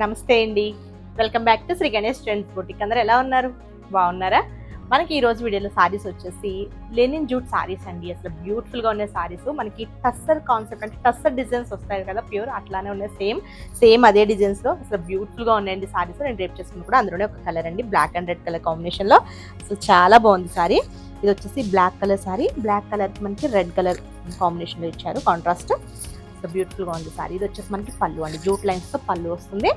నమస్తే అండి. Welcome back to Shri Ganesh trends boutique. అందరూ ఎలా ఉన్నారు? బాగున్నారా? మనకి ఈ రోజు వీడియోలో సారీస్ వచ్చేసి లెనిన్ జూట్ సారీస్ అండి. అసలు బ్యూటిఫుల్ గా ఉన్న సారీస్. మనకి టస్సర్ కాన్సెప్ట్ అంటే టస్సర్ డిజైన్స్ వస్తాయి కదా, ప్యూర్ అట్లానే ఉన్నాయి. సేమ్ అదే డిజైన్స్ లో అసలు బ్యూటిఫుల్ గా ఉన్నాయండి సారీస్. నేను రేపు చేసుకుని కూడా అందులోనే ఒక కలర్ అండి, black and red colour combination లో. అసలు చాలా బాగుంది సారీ. ఇది వచ్చేసి black colour sari. Black colour కి మనకి రెడ్ కలర్ కాంబినేషన్ లో ఇచ్చారు, కాంట్రాస్ట్. సో బ్యూటిఫుల్ గా ఉంది సారీ. ఇది వచ్చేసి మనకి పళ్ళు అండి, జూట్ లైన్స్ తో పళ్ళు వస్తుంది.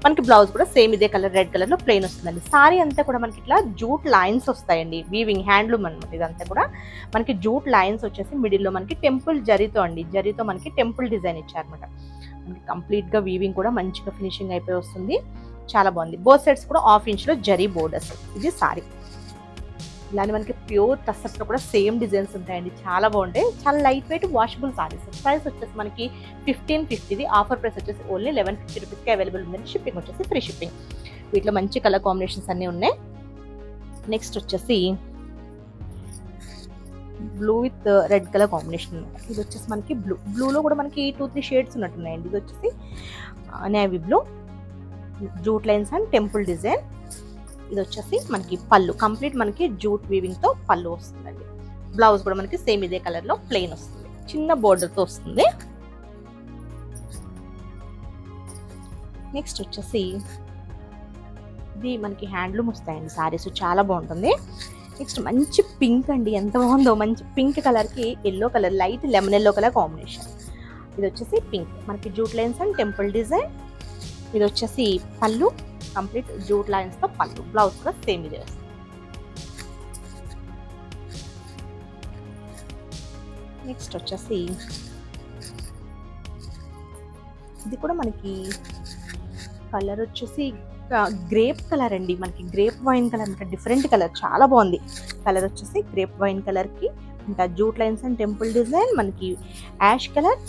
మనకి బ్లౌజ్ కూడా సేమ్ ఇదే కలర్, రెడ్ కలర్ లో ప్లెయిన్ వస్తుందండి. సారీ అంతా కూడా మనకి ఇట్లా జూట్ లైన్స్ వస్తాయండి, వీవింగ్ హ్యాండ్లూమ్ అనమాట. ఇదంతా కూడా మనకి జూట్ లైన్స్ వచ్చేసి మిడిల్ లో మనకి టెంపుల్ జరీతో అండి, జరీతో మనకి టెంపుల్ డిజైన్ ఇచ్చారనమాట. మనకి కంప్లీట్ గా వీవింగ్ కూడా మంచిగా ఫినిషింగ్ అయిపోయి వస్తుంది. చాలా బాగుంది. బోత్ సైడ్స్ కూడా 1/2 ఇంచ్ లో జరీ బోర్డర్స్. ఇది సారీ. ఇలానే మనకి ప్యూర్ టస్సర్స్ లో కూడా సేమ్ డిజైన్స్ ఉంటాయండి, చాలా బాగుంటాయి. చాలా light weight washable saris. Price వచ్చేసి మనకి 1550. ఆఫర్ ప్రైస్ వచ్చేసి ఓన్లీ 1150 రూపీస్కి అవైలబుల్ ఉందండి. షిప్పింగ్ వచ్చేసి ఫ్రీ షిప్పింగ్. వీటిలో మంచి కలర్ కాంబినేషన్స్ అన్నీ ఉన్నాయి. నెక్స్ట్ వచ్చేసి blue with red colour combination. ఇది వచ్చేసి మనకి బ్లూలో కూడా మనకి 2-3 షేడ్స్ ఉన్నట్టున్నాయండి. ఇది వచ్చేసి navy blue, jute lines and temple design. ఇది వచ్చేసి మనకి పళ్ళు, కంప్లీట్ మనకి జూట్ వీవింగ్ తో పళ్ళు వస్తుందండి. బ్లౌజ్ కూడా మనకి సేమ్ ఇదే కలర్ లో ప్లెయిన్ వస్తుంది, చిన్న బోర్డర్ తో వస్తుంది. నెక్స్ట్ వచ్చేసి ఇది మనకి హ్యాండ్లూమ్ వస్తాయండి సారీస్, చాలా బాగుంటుంది. నెక్స్ట్ మంచి పింక్ అండి, ఎంత బాగుందో. మంచి పింక్ కలర్ కి yellow colour, light lemon yellow colour combination. ఇది వచ్చేసి పింక్, మనకి jute lines and temple design. ఇది వచ్చేసి పళ్ళు, కంప్లీట్ జూట్ లైన్స్ తో పళ్ళు. బ్లౌజ్ కూడా సేమ్ ఇదే వస్తుంది. నెక్స్ట్ వచ్చేసి ఇది కూడా మనకి కలర్ వచ్చేసి గ్రేప్ కలర్ అండి, మనకి గ్రేప్ వైన్ కలర్ అంటే డిఫరెంట్ కలర్, చాలా బాగుంది. కలర్ వచ్చేసి గ్రేప్ వైన్ కలర్ కి ఇంకా jute lines and temple design, మనకి యాష్ కలర్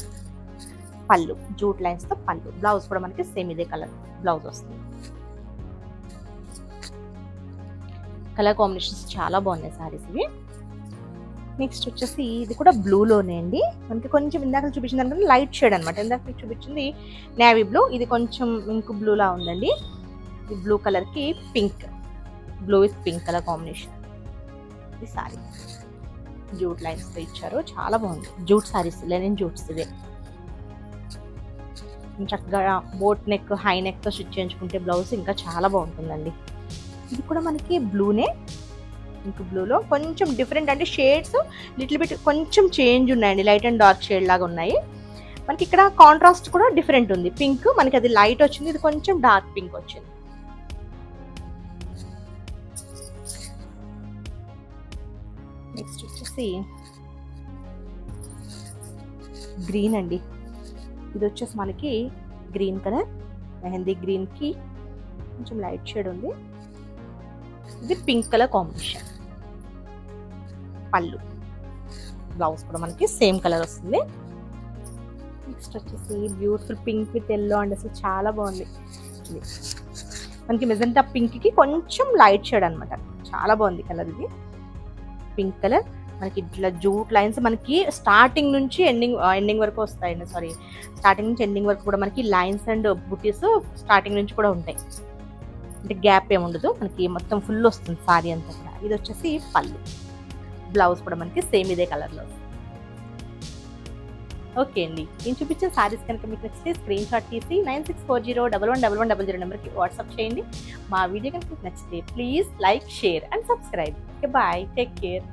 పళ్ళు, జూట్ లైన్స్ తో పళ్ళు. బ్లౌజ్ కూడా మనకి సేమ్ ఇదే కలర్ బ్లౌజ్ వస్తుంది. కలర్ కాంబినేషన్స్ చాలా బాగున్నాయి సారీస్ ఇవి. నెక్స్ట్ వచ్చేసి ఇది కూడా బ్లూలోనే అండి, మనకి కొంచెం ఇందాక చూపించిన దానికంటే లైట్ షేడ్ అనమాట. ఇందాక మీకు చూపించింది నేవీ బ్లూ, ఇది కొంచెం ఇంక్ బ్లూ లా ఉందండి. ఈ బ్లూ కలర్ కి pink, blue with pink colour combination. ఇది సారీ జూట్ లైన్స్ తో ఇచ్చారు, చాలా బాగుంది. జూట్ సారీస్, లెనిన్ జూట్స్ ఇవే. చక్కగా బోట్ నెక్, హై నెక్ తో స్టిచ్ చేయించుకుంటే బ్లౌజ్ ఇంకా చాలా బాగుంటుందండి. ఇది కూడా మనకి బ్లూనే, ఇంక బ్లూలో కొంచెం డిఫరెంట్ అంటే షేడ్స్ లిటిల్ బిట్ కొంచెం చేంజ్ ఉన్నాయండి, లైట్ అండ్ డార్క్ షేడ్ లాగా ఉన్నాయి. మనకి ఇక్కడ కాంట్రాస్ట్ కూడా డిఫరెంట్ ఉంది. పింక్ మనకి అది లైట్ వచ్చింది, ఇది కొంచెం డార్క్ పింక్ వచ్చింది. నెక్స్ట్ వచ్చేసి గ్రీన్ అండి. ఇది వచ్చేసి మనకి గ్రీన్ కలర్, మెహందీ గ్రీన్ కి కొంచెం లైట్ షేడ్ ఉంది. ఇది పింక్ కలర్ కాంబినేషన్. పళ్ళు, బ్లౌజ్ కూడా మనకి సేమ్ కలర్ వస్తుంది. నెక్స్ట్ వచ్చేసి beautiful pink with yellow and అసలు చాలా బాగుంది. ఇది మనకి మెజెంటా పింక్ కి కొంచెం లైట్ షేడ్ అనమాట, చాలా బాగుంది కలర్. ఇది పింక్ కలర్, మనకి ఇట్లా జూట్ లైన్స్ మనకి స్టార్టింగ్ నుంచి ఎండింగ్ వరకు వస్తాయండి. స్టార్టింగ్ నుంచి ఎండింగ్ వరకు కూడా మనకి లైన్స్ అండ్ బుటీస్ స్టార్టింగ్ నుంచి కూడా ఉంటాయి, అంటే గ్యాప్ ఏమి ఉండదు. మనకి మొత్తం ఫుల్ వస్తుంది సారీ అంతా కూడా. ఇది వచ్చేసి పళ్ళు, బ్లౌజ్ కూడా మనకి సేమ్ ఇదే కలర్లో. ఓకే అండి, నేను చూపించిన సారీస్ కనుక మీకు నచ్చితే స్క్రీన్ షాట్ తీసి 9640111100 నెంబర్కి వాట్సాప్ చేయండి. మా వీడియో కనుక మీకు నచ్చితే please like, share and subscribe. Okay, bye, take care.